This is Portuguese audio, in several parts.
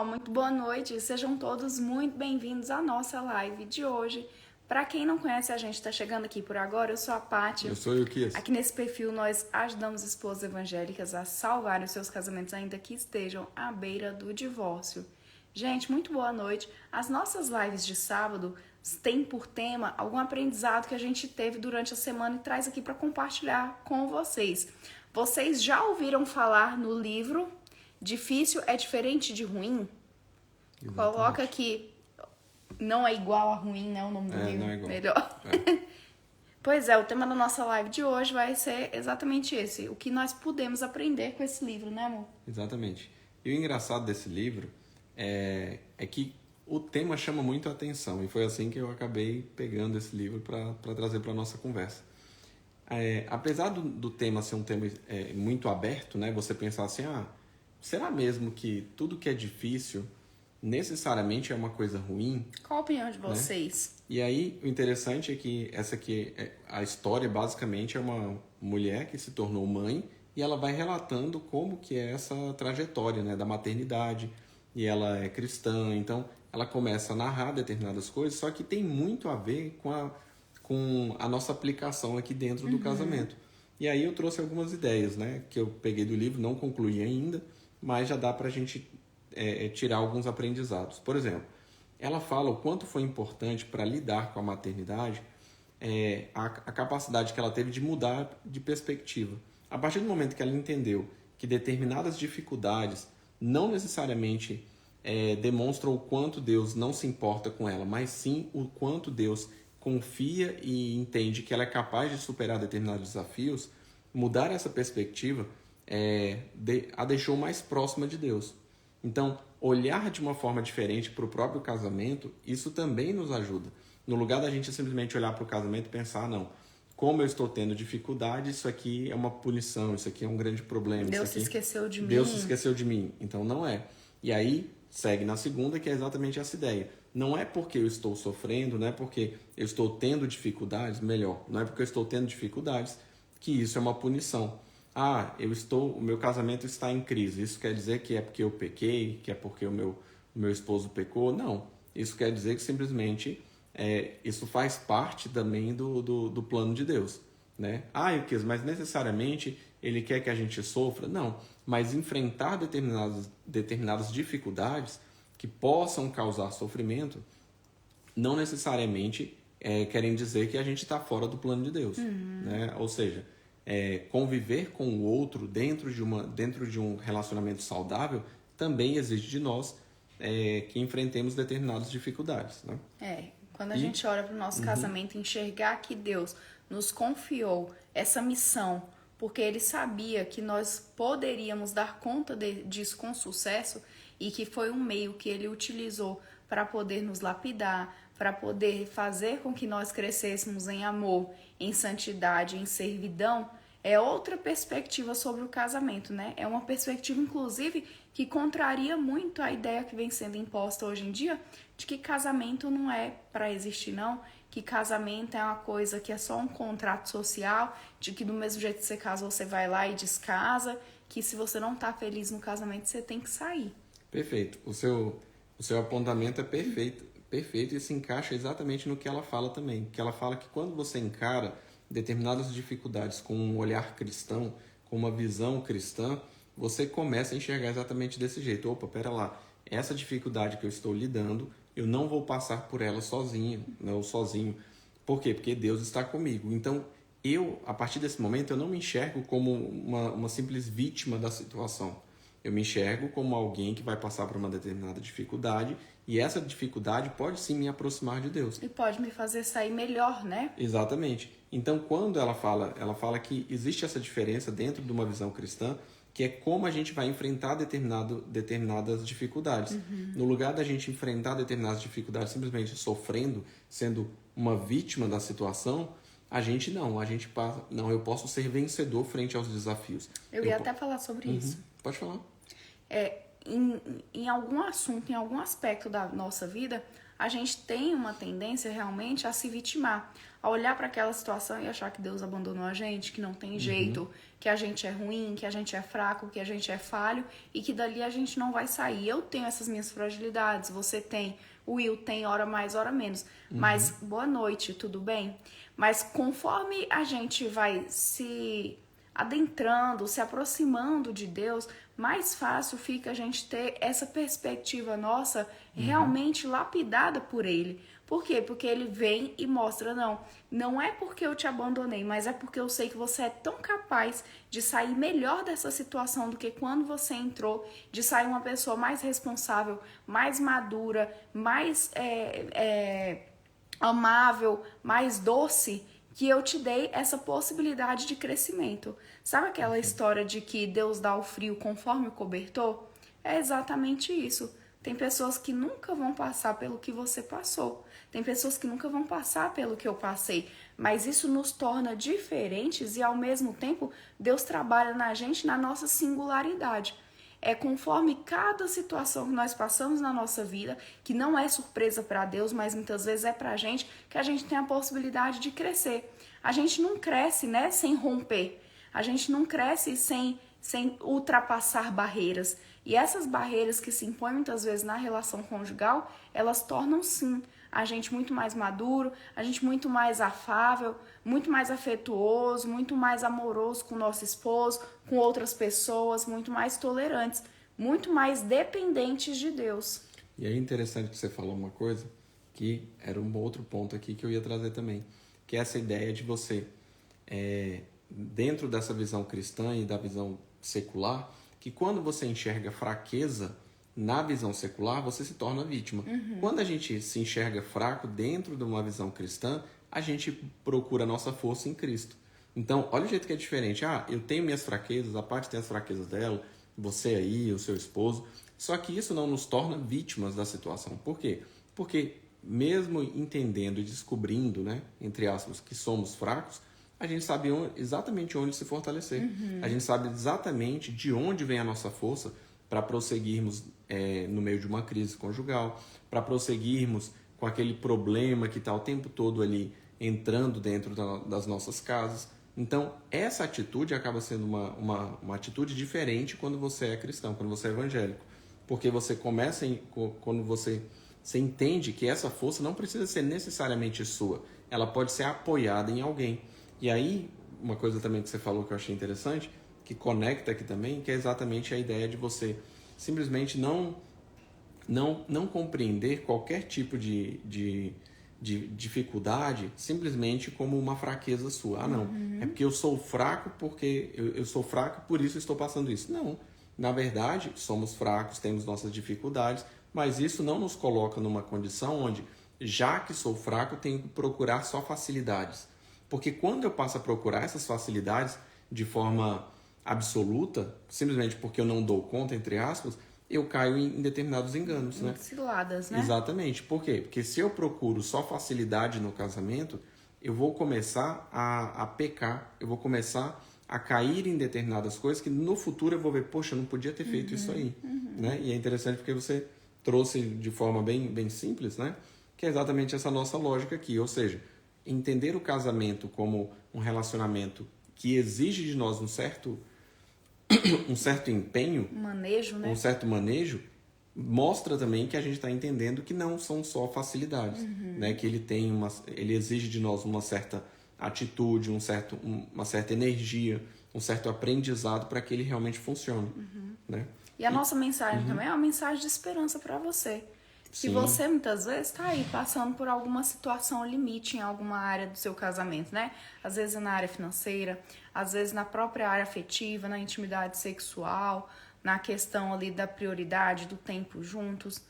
Muito boa noite, sejam todos muito bem-vindos à nossa live de hoje. Para quem não conhece a gente, está chegando aqui por agora, eu sou a Paty. Eu sou o Yukias. Aqui nesse perfil nós ajudamos esposas evangélicas a salvarem os seus casamentos ainda que estejam à beira do divórcio. Gente, muito boa noite. As nossas lives de sábado têm por tema algum aprendizado que a gente teve durante a semana e traz aqui para compartilhar com vocês. Vocês já ouviram falar no livro Difícil é Diferente de Ruim? Exatamente. Coloca aqui, não é igual a ruim, né? O nome do livro. Não é igual. Melhor. Pois é, o tema da nossa live de hoje vai ser exatamente esse. O que nós podemos aprender com esse livro, né, amor? Exatamente. E o engraçado desse livro é que o tema chama muito a atenção. E foi assim que eu acabei pegando esse livro para trazer para a nossa conversa. Apesar do tema ser um tema muito aberto, né? Você pensar assim, será mesmo que tudo que é difícil necessariamente é uma coisa ruim? Qual a opinião de vocês? Né? E aí, o interessante é que a história basicamente é uma mulher que se tornou mãe e ela vai relatando como que é essa trajetória, né, da maternidade, e ela é cristã, então ela começa a narrar determinadas coisas, só que tem muito a ver com a nossa aplicação aqui dentro do casamento. E aí eu trouxe algumas ideias, né, que eu peguei do livro, não concluí ainda, mas já dá para a gente tirar alguns aprendizados. Por exemplo, ela fala o quanto foi importante para lidar com a maternidade a capacidade que ela teve de mudar de perspectiva. A partir do momento que ela entendeu que determinadas dificuldades não necessariamente demonstram o quanto Deus não se importa com ela, mas sim o quanto Deus confia e entende que ela é capaz de superar determinados desafios, mudar essa perspectiva a deixou mais próxima de Deus. Então, olhar de uma forma diferente para o próprio casamento, isso também nos ajuda. No lugar da gente simplesmente olhar para o casamento e pensar, não, como eu estou tendo dificuldade, isso aqui é uma punição, isso aqui é um grande problema. Deus se esqueceu de mim. Deus se esqueceu de mim. Então, não é. E aí, segue na segunda, que é exatamente essa ideia. Não é porque eu estou sofrendo, não é porque eu estou tendo dificuldades, não é porque eu estou tendo dificuldades que isso é uma punição. O meu casamento está em crise. Isso quer dizer que é porque eu pequei, que é porque o meu esposo pecou? Não. Isso quer dizer que simplesmente isso faz parte também do plano de Deus, né? Mas necessariamente ele quer que a gente sofra? Não. Mas enfrentar determinadas dificuldades que possam causar sofrimento não necessariamente querem dizer que a gente está fora do plano de Deus, né? Ou seja, conviver com o outro dentro de um relacionamento saudável também exige de nós que enfrentemos determinadas dificuldades, né? Quando a gente olha para o nosso casamento, enxergar que Deus nos confiou essa missão, porque Ele sabia que nós poderíamos dar conta disso com sucesso e que foi um meio que Ele utilizou para poder nos lapidar, para poder fazer com que nós crescêssemos em amor, em santidade, em servidão, é outra perspectiva sobre o casamento, né? É uma perspectiva, inclusive, que contraria muito a ideia que vem sendo imposta hoje em dia de que casamento não é para existir, não. Que casamento é uma coisa que é só um contrato social, de que do mesmo jeito que você casa, você vai lá e descasa, que se você não tá feliz no casamento, você tem que sair. Perfeito. O seu apontamento é perfeito e se encaixa exatamente no que ela fala também. Que ela fala que quando você encara determinadas dificuldades com um olhar cristão, com uma visão cristã, você começa a enxergar exatamente desse jeito. Opa, pera lá, essa dificuldade que eu estou lidando, eu não vou passar por ela sozinho. Por quê? Porque Deus está comigo. Então, a partir desse momento, eu não me enxergo como uma simples vítima da situação. Eu me enxergo como alguém que vai passar por uma determinada dificuldade e essa dificuldade pode sim me aproximar de Deus. E pode me fazer sair melhor, né? Exatamente. Então, quando ela fala que existe essa diferença dentro de uma visão cristã, que é como a gente vai enfrentar determinadas dificuldades. No lugar da gente enfrentar determinadas dificuldades simplesmente sofrendo, sendo uma vítima da situação, eu posso ser vencedor frente aos desafios. Eu ia até falar sobre isso. Pode falar. Em algum assunto, em algum aspecto da nossa vida, a gente tem uma tendência realmente a se vitimar, a olhar para aquela situação e achar que Deus abandonou a gente, que não tem jeito, que a gente é ruim, que a gente é fraco, que a gente é falho e que dali a gente não vai sair. Eu tenho essas minhas fragilidades, você tem, o Will tem, hora mais, hora menos. Mas boa noite, tudo bem? Mas conforme a gente vai se adentrando, se aproximando de Deus, mais fácil fica a gente ter essa perspectiva nossa realmente lapidada por Ele. Por quê? Porque Ele vem e mostra, não é porque eu te abandonei, mas é porque eu sei que você é tão capaz de sair melhor dessa situação do que quando você entrou, de sair uma pessoa mais responsável, mais madura, mais amável, mais doce, que eu te dei essa possibilidade de crescimento. Sabe aquela história de que Deus dá o frio conforme o cobertor? É exatamente isso. Tem pessoas que nunca vão passar pelo que você passou. Tem pessoas que nunca vão passar pelo que eu passei. Mas isso nos torna diferentes e, ao mesmo tempo, Deus trabalha na gente na nossa singularidade. É conforme cada situação que nós passamos na nossa vida, que não é surpresa para Deus, mas muitas vezes é para a gente, que a gente tem a possibilidade de crescer. A gente não cresce, né, sem romper. A gente não cresce sem ultrapassar barreiras. E essas barreiras que se impõem muitas vezes na relação conjugal, elas tornam sim a gente muito mais maduro, a gente muito mais afável, muito mais afetuoso, muito mais amoroso com o nosso esposo, com outras pessoas, muito mais tolerantes, muito mais dependentes de Deus. E é interessante que você falou uma coisa que era um outro ponto aqui que eu ia trazer também, que é essa ideia de você, dentro dessa visão cristã e da visão secular, que quando você enxerga fraqueza na visão secular, você se torna vítima. Quando a gente se enxerga fraco dentro de uma visão cristã, a gente procura a nossa força em Cristo. Então, olha o jeito que é diferente. Eu tenho minhas fraquezas, a parte tem as fraquezas dela, você aí, o seu esposo. Só que isso não nos torna vítimas da situação. Por quê? Porque mesmo entendendo e descobrindo, né, entre aspas, que somos fracos, a gente sabe exatamente onde se fortalecer. A gente sabe exatamente de onde vem a nossa força para prosseguirmos no meio de uma crise conjugal, para prosseguirmos com aquele problema que está o tempo todo ali entrando dentro das nossas casas. Então, essa atitude acaba sendo uma atitude diferente quando você é cristão, quando você é evangélico. Porque você começa, quando você entende que essa força não precisa ser necessariamente sua, ela pode ser apoiada em alguém. E aí, uma coisa também que você falou que eu achei interessante, que conecta aqui também, que é exatamente a ideia de você simplesmente não compreender qualquer tipo de dificuldade simplesmente como uma fraqueza sua. É porque eu sou fraco porque eu sou fraco, por isso estou passando isso. Não, na verdade, somos fracos, temos nossas dificuldades, mas isso não nos coloca numa condição onde, já que sou fraco, tenho que procurar só facilidades. Porque quando eu passo a procurar essas facilidades de forma absoluta, simplesmente porque eu não dou conta, entre aspas, eu caio em determinados enganos, né? Ciladas, né? Exatamente. Por quê? Porque se eu procuro só facilidade no casamento, eu vou começar a pecar, eu vou começar a cair em determinadas coisas que no futuro eu vou ver, poxa, eu não podia ter feito isso aí, né? E é interessante porque você trouxe de forma bem simples, né? Que é exatamente essa nossa lógica aqui, ou seja, entender o casamento como um relacionamento que exige de nós um certo empenho, manejo, né? um certo manejo, mostra também que a gente está entendendo que não são só facilidades, né? Que ele exige de nós uma certa atitude, uma certa energia, um certo aprendizado para que ele realmente funcione, né? E a nossa mensagem também é uma mensagem de esperança para você. Se você muitas vezes está aí passando por alguma situação limite em alguma área do seu casamento, né? Às vezes na área financeira, às vezes na própria área afetiva, na intimidade sexual, na questão ali da prioridade, do tempo juntos.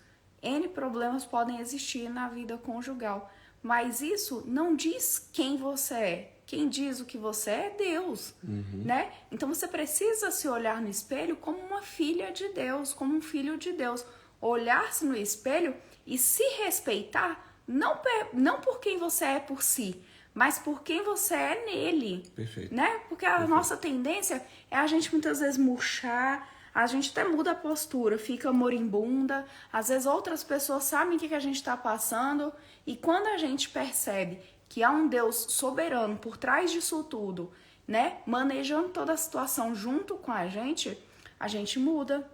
N problemas podem existir na vida conjugal, mas isso não diz quem você é. Quem diz o que você é Deus, né? Então você precisa se olhar no espelho como uma filha de Deus, como um filho de Deus. Olhar-se no espelho e se respeitar, não por quem você é por si, mas por quem você é nele. Perfeito. Né? Porque a nossa tendência é a gente muitas vezes murchar, A gente até muda a postura, fica moribunda. Às vezes outras pessoas sabem o que a gente está passando. E quando a gente percebe que há um Deus soberano por trás disso tudo, né, manejando toda a situação junto com a gente muda.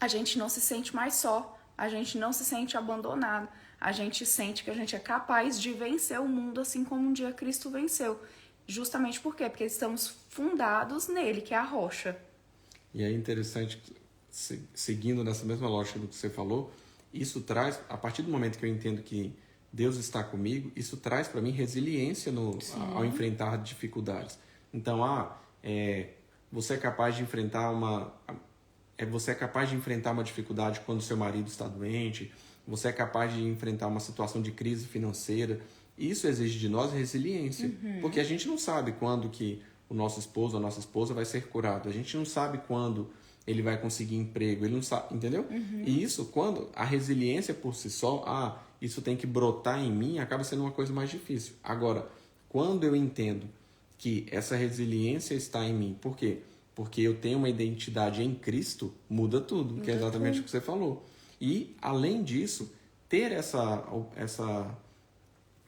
A gente não se sente mais só. A gente não se sente abandonado. A gente sente que a gente é capaz de vencer o mundo assim como um dia Cristo venceu. Justamente por quê? Porque estamos fundados nele, que é a rocha. E é interessante, seguindo nessa mesma lógica do que você falou, isso traz, a partir do momento que eu entendo que Deus está comigo, isso traz para mim resiliência ao enfrentar dificuldades. Então, você é capaz de enfrentar uma dificuldade quando seu marido está doente, você é capaz de enfrentar uma situação de crise financeira. Isso exige de nós resiliência, porque a gente não sabe quando que o nosso esposo ou a nossa esposa vai ser curado, a gente não sabe quando ele vai conseguir emprego, ele não sabe, entendeu? E isso, quando a resiliência por si só, isso tem que brotar em mim, acaba sendo uma coisa mais difícil. Agora, quando eu entendo que essa resiliência está em mim, por quê? Porque eu tenho uma identidade em Cristo, muda tudo, que é exatamente o que você falou. E, além disso, ter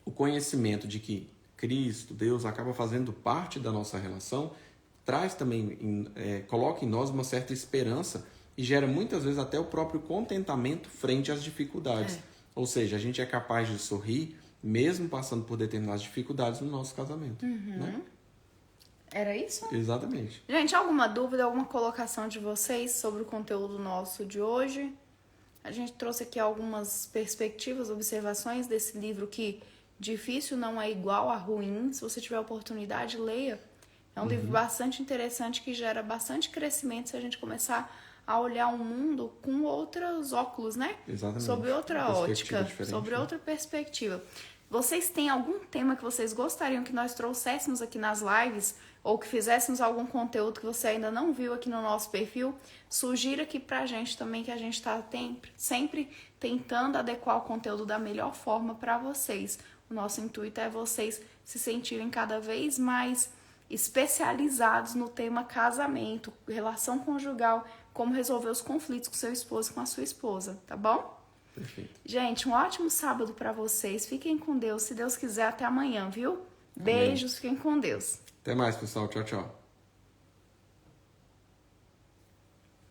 o conhecimento de que Cristo, Deus, acaba fazendo parte da nossa relação, traz também, coloca em nós uma certa esperança e gera muitas vezes até o próprio contentamento frente às dificuldades. Ou seja, a gente é capaz de sorrir mesmo passando por determinadas dificuldades no nosso casamento. Né? Era isso? Exatamente. Gente, alguma dúvida, alguma colocação de vocês sobre o conteúdo nosso de hoje? A gente trouxe aqui algumas perspectivas, observações desse livro que difícil não é igual a ruim. Se você tiver oportunidade, leia. É um livro bastante interessante que gera bastante crescimento se a gente começar a olhar o mundo com outros óculos, né? Exatamente. Sobre outra ótica, sobre né? outra perspectiva. Vocês têm algum tema que vocês gostariam que nós trouxéssemos aqui nas lives ou que fizéssemos algum conteúdo que você ainda não viu aqui no nosso perfil? Sugira aqui pra gente também, que a gente tá sempre tentando adequar o conteúdo da melhor forma para vocês. O nosso intuito é vocês se sentirem cada vez mais especializados no tema casamento, relação conjugal, como resolver os conflitos com seu esposo e com a sua esposa, tá bom? Perfeito. Gente, um ótimo sábado para vocês. Fiquem com Deus. Se Deus quiser, até amanhã, viu? Beijos, fiquem com Deus. Até mais, pessoal. Tchau, tchau.